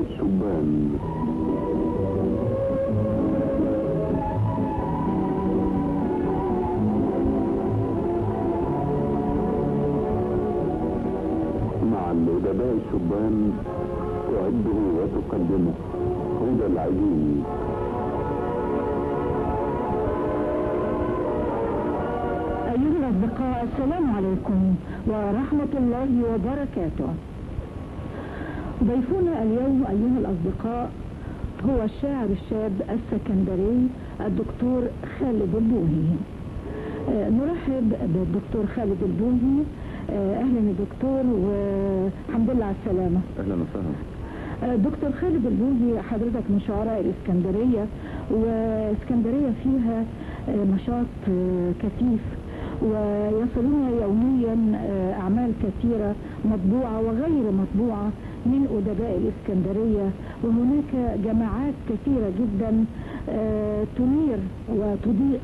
الشبان. مع الأدباء الشبان تعده وتقدمه هدى العجيني. أيها الأصدقاء، السلام عليكم ورحمة الله وبركاته. ضيفنا اليوم أيها الأصدقاء هو الشاعر الشاب السكندري الدكتور خالد البوهي. نرحب بالدكتور خالد البوهي. أهلا يا دكتور والحمد لله على السلامة. أهلا وسهلا. دكتور خالد البوهي، حضرتك من شعراء الإسكندرية، وإسكندرية فيها نشاط كثيف ويصلون يوميا أعمال كثيرة مطبوعة وغير مطبوعة من أدباء الإسكندرية، وهناك جماعات كثيرة جدا تنير وتضيء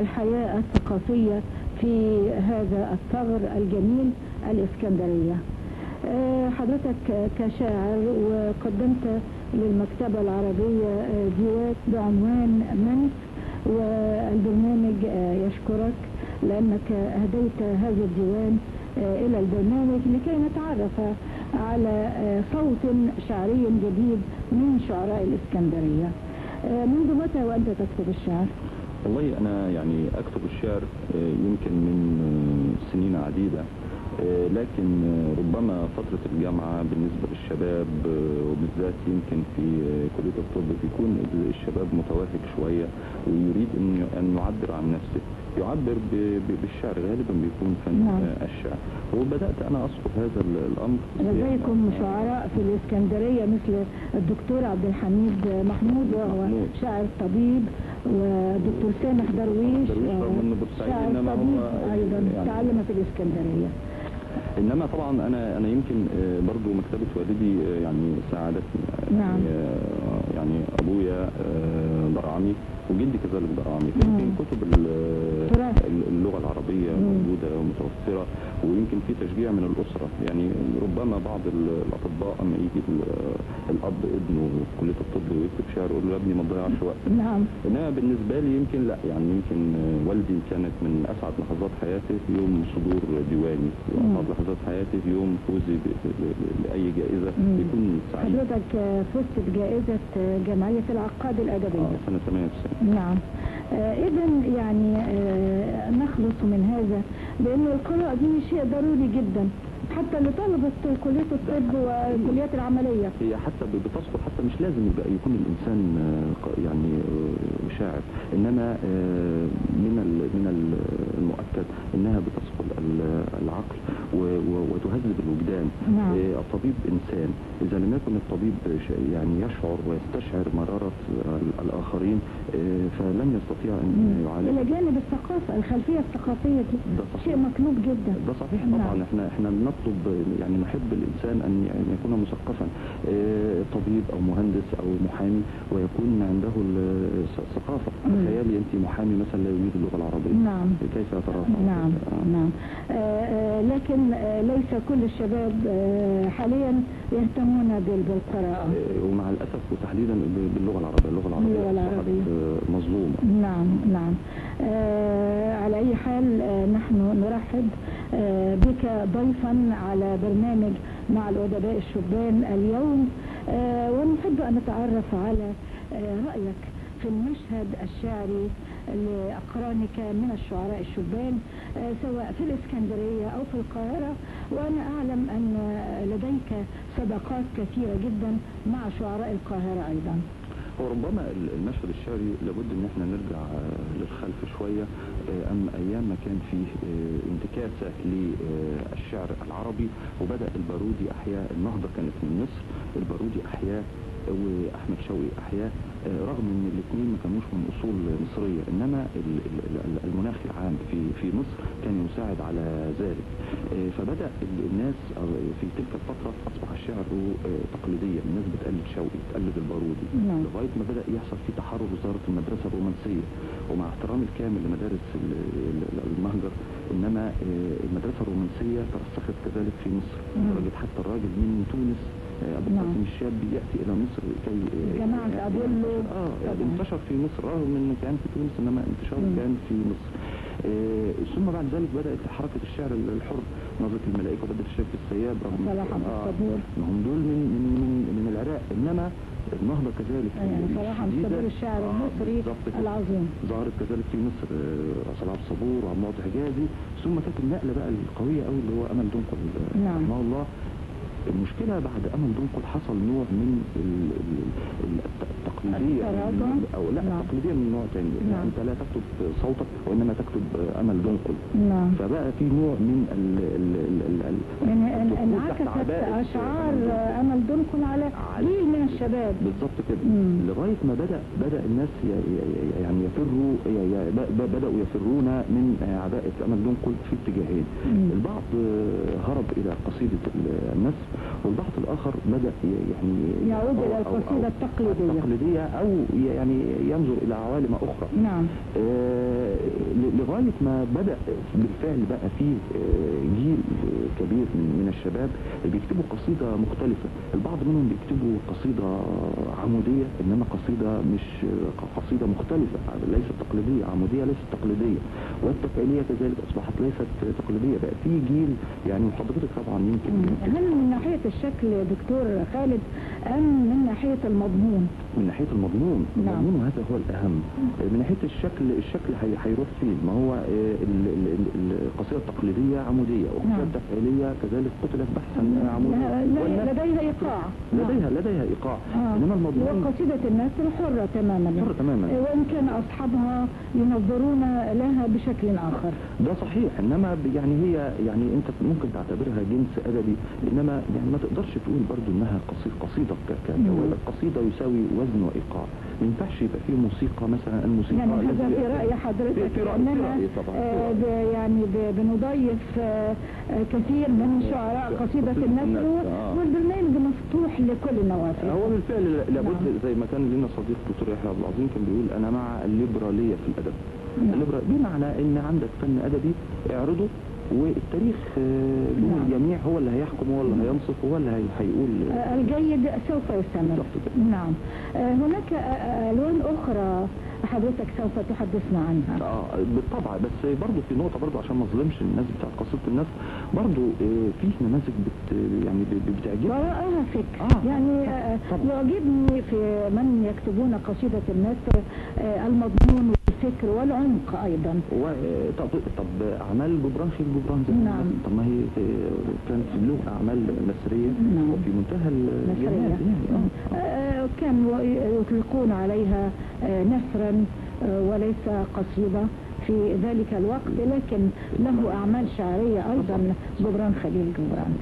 الحياة الثقافية في هذا الثغر الجميل الإسكندرية. حضرتك كشاعر وقدمت للمكتبة العربية ديوان بعنوان منس، والبرنامج يشكرك لأنك أهديت هذا الديوان إلى البرنامج لكي نتعرف على صوت شعري جديد من شعراء الإسكندرية. منذ متى وأنت تكتب الشعر؟ والله أنا يعني أكتب الشعر يمكن من سنين عديدة، لكن ربما فترة الجامعة بالنسبة للشباب وبالذات يمكن في كلية الطب بيكون الشباب متوهج شوية ويريد أن يعبر عن نفسه، يعبر بالشعر، غالبا بيكون فن الشعر. وبدأت أنا أصحب هذا الأمر. لديكم شعراء في الإسكندرية مثل الدكتور عبد الحميد محمود وهو شاعر طبيب، ودكتور سامح درويش شاعر طبيب أيضا تعلم في الإسكندرية. انما طبعا انا يمكن برضو مكتبة والدي يعني ساعدتني. نعم. يعني ابويا ضرعمي وجدي كذلك ضرعمي، يمكن كتب اللغة العربية موجودة ومتوفرة، ويمكن في تشجيع من الأسرة. يعني ربما بعض الأطباء اما يجي الأب ابنه في كلية الطب ويكتب شعر يقول له يا ابني ما تضيعش وقت. نعم. انما بالنسبة لي يمكن لا، يعني يمكن والدي كانت من أسعد لحظات حياتي في يوم صدور ديواني، وأسعد لحظات حياتي في يوم فوزي بأي جائزة يكون سعيد. حضرتك فزت بجائزة جمعية العقاد الأدبية سنة 98. نعم. إذن يعني نخلص من هذا بأن القراءة دي شيء ضروري جدا حتى لطلبة كلية الطب والكليات العملية. هي حتى بتصفر، حتى مش لازم يكون الإنسان يعني شاعر، إنما من المؤكد إنها بتصفر العقل وتهذب الوجدان. نعم. الطبيب إنسان، إذا لم يكن الطبيب يعني يشعر ويستشعر مرارة الآخرين فلن يستطيع أن يعالج. إلى جانب الثقافة، الخلفية الثقافية دي شيء مطلوب جدا. ده صحيح طبعا. نعم. احنا نطلب، يعني نحب الإنسان أن يكون مثقفا، طبيب أو مهندس أو محامي، ويكون عنده الثقافة. تخيلي أنت محامي مثلا لا يريد اللغة العربية. نعم. كيف يترافع؟ نعم. نعم. لكن ليس كل الشباب حاليا يهتمون بالقراءة، ومع الأسف وتحديدا باللغة العربية. اللغة العربية مظلومة. نعم. نعم. على أي حال نحن نرحب بك ضيفا على برنامج مع الأدباء الشبان اليوم، ونحب أن نتعرف على رأيك في المشهد الشعري لأقرانك من الشعراء الشبان سواء في الإسكندرية أو في القاهرة، وأنا أعلم أن لديك صداقات كثيرة جدا مع شعراء القاهرة أيضا. وربما المشهد الشعري لابد ان احنا نرجع للخلف شوية، ايام ما كان فيه انتكاسة للشعر العربي، وبدأ البارودي احياء، النهضة كانت من مصر، البارودي احياء واحمد شوقي احياء، رغم ان الاثنين ما كانوش من اصول مصرية، انما المناخ العام في مصر كان يساعد على ذلك. فبدأ الناس في تلك الفترة اصبح الشعر تقليديا، الناس بتقلد شوقي، تقلد البارودي، لغاية ما بدأ يحصل في تحرر وظهرت المدرسة الرومانسية. ومع احترامي الكامل لمدارس المهجر، انما المدرسة الرومانسية ترسخت كذلك في مصر، لدرجة حتى الراجل من تونس أبو القاسم الشاب يأتي إلى مصر كي جماعة أبولو انتشر في مصر رغم أنه كان في تونس، إنما انتشاره كان في مصر. ثم بعد ذلك بدأت حركة الشعر الحر، نظرة الملائكة وبدأت الشعر في السياب، رغم هم دول من العراق، إنما النهضة كذلك يعني صلاح عبد الصبور الشاعر المصري العظيم ظهرت كذلك في مصر، صلاح عبد الصبور وعبد المعطي حجازي. ثم كانت النقلة بقى القوية قوي اللي هو أمل دنقل رحمه الله. المشكلة بعد أمل دنقل حصل نوع من التقليدية أو لا التقليدية من نوع تاني. أنت لا تكتب صوتك وإنما تكتب أمل دنقل. فبقى في نوع من انعكست أشعار أمل دنقل على جيل من الشباب بالضبط كده، لغاية ما بدأ الناس يعني يفروا، بدأوا يفرون من عباءة أمل دنقل في اتجاهين. البعض هرب إلى قصيدة النثر، والبعض الآخر بدأ يعني يعود إلى القصيدة التقليدية أو يعني ينظر إلى عوالم أخرى. نعم. لغاية ما بدأ بالفعل بقى فيه جيل كبير من الشباب بيكتبوا قصيدة مختلفة. البعض منهم بيكتبوا قصيدة عمودية، إنما قصيدة مش قصيدة مختلفة، ليست تقليدية، عمودية ليست تقليدية، والتفعيلية كذلك أصبحت ليست تقليدية. بقى في جيل يعني، وحضرتك طبعا يمكن هل من ناحية الشكل دكتور خالد أم من ناحية المضمون؟ من ناحية المضمون. المضمون هذا هو الأهم. من ناحية الشكل هيروح فين؟ ما هو القصيدة التقليدية عمودية، والقصيدة التفعيلية كذلك قتلت بحثا عمودية، لديها إيقاع. لديها إيقاع. إنما المضمون وقصيدة النثر حرة تماما، وإن كان أصحابها ينظرون لها بشكل آخر. ده صحيح، إنما يعني هي يعني أنت ممكن تعتبرها جنس أدبي، إنما يعني ما تقدرش تقول برضو إنها قصيدة القصيدة يساوي وزن وإيقاع. ما ينفعش يبقى فيه موسيقى مثلا، الموسيقى يعني هذا في رأي حضرتك، أننا يعني بنضيف كثير من شعراء قصيدة النثر، والبرنامج مفتوح لكل النوافذ. هو بالفعل لابد زي ما كان لنا صديق دكتور يحيى عبد العظيم كان بيقول أنا مع الليبرالية في الأدب. بمعنى إن عندك فن أدبي اعرضه، والتاريخ الجميع هو اللي هيحكم، هو اللي هينصف، هو اللي هيقول الجيد سوف يستمر. نعم. هناك ألوان أخرى حضرتك سوف تحدثنا عنها. بالطبع، بس برضو في نقطة برضو عشان ما اظلمش الناس بتاعت قصيدة النثر، برضو في نماذج يعني بتعجبني وراءها فكر. يعني يعجبني في من يكتبون قصيدة النثر المضمون والفكر والعمق أيضا. طب أعمال جبران خير جبران زي طب ما هي كانت له أعمال نثرية وفي منتهى الجمال يعني. كانوا يطلقون عليها نثرا وليس قصيدة في ذلك الوقت، لكن له أعمال شعرية أيضا جبران خليل جبران.